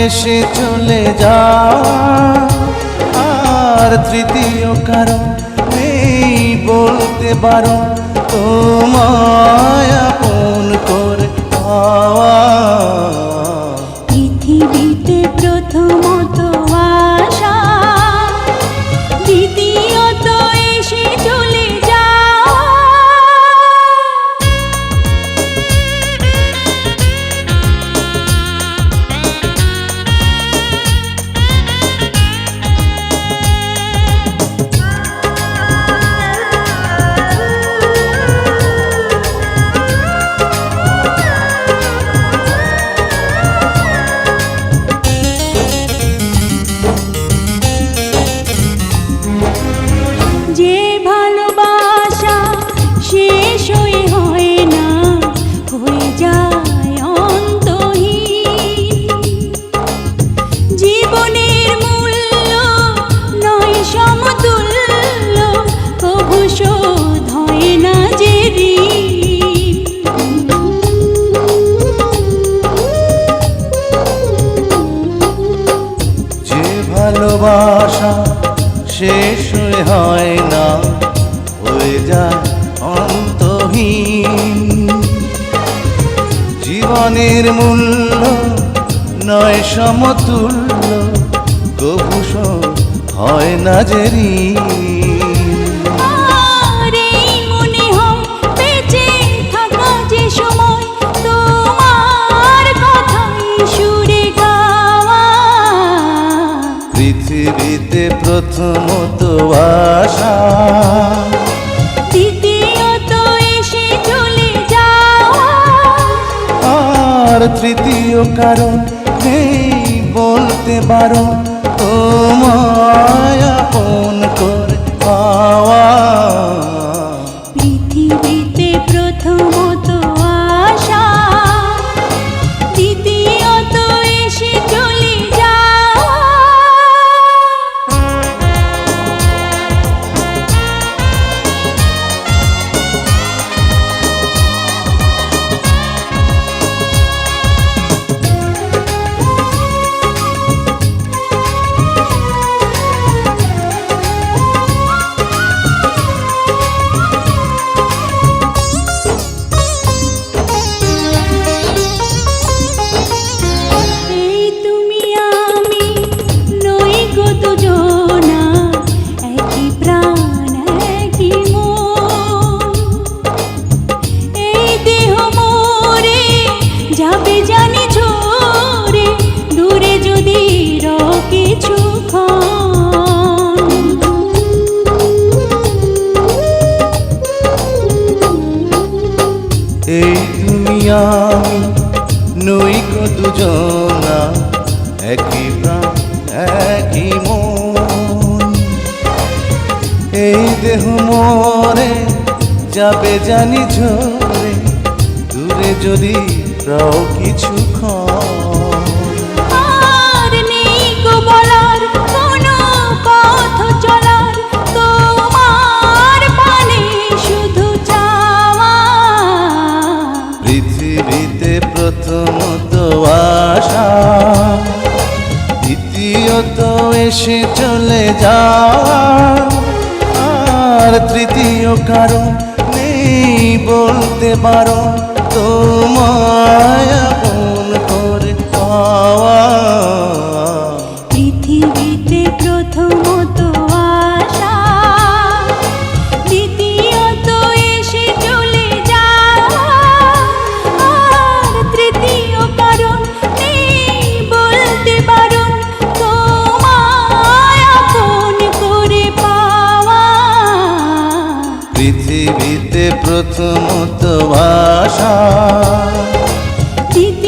এসে চলে যাওয়া, আর তৃতীয় কারণ নেই বলতে বারণ তোমায় আপন করে পাওয়া। পৃথিবীতে প্রথমত আশা, দ্বিতীয়ত এসে চলে যাওয়া। যে ভালোবাসা শেষ হয়ে হয় না, হয়ে যায় অন্তহীন। জীবনের মূল্য নয় সমতুল্য, কভু শোধ হয় না যে ঋণ। যে ভালোবাসা শেষ হয় না, হয়ে যায় অন্তহীন। জীবনের মূল্য নয় সমতুল্য, কভু শোধ হয় না যে ঋণ। আর এই মনে হয় বেঁচে থাকা যে সময়, তোমার কথাই সুরে গাওয়া। পৃথিবীতে প্রথমত আশা, দ্বিতীয়ত এসে চলে যাওয়া। আর তৃতীয় কারণ নেই বলতে বারণ তোমায় আপন করে পাওয়া। পৃথিবীতে প্রথমত আশা, দ্বিতীয়ত এসে চলে যাওয়া। এই তুমি আমি নই গো দুজনা, একই প্রাণ একই মন। এই দেহ মোরে যাবে জানি ঝরে, দূরে যদি রও কিছুক্ষণ। এই তুমি আমি নই গো দুজনা, একই প্রাণ একই মন। এই দেহ মোরে যাবে জানি ঝরে, দূরে যদি রও কিছুক্ষণ। আর নেই গো বলার কোনো পথ চলার, তোমার পানে শুধু চাওয়া। পৃথিবীতে প্রথমত আশা, দ্বিতীয়ত এসে চলে যাওয়া, আর তৃতীয় কারণ নেই বলতে বারণ তোমায় আপন করে পাওয়া। পৃথিবীতে প্রথমত আশা, দ্বিতীয়ত এসে চলে যাওয়া। আর তৃতীয় কারণ নেই বলতে বারণ তোমায় আপন করে পাওয়া। পৃথিবীতে প্রথমত আশা, দ্বিতীয়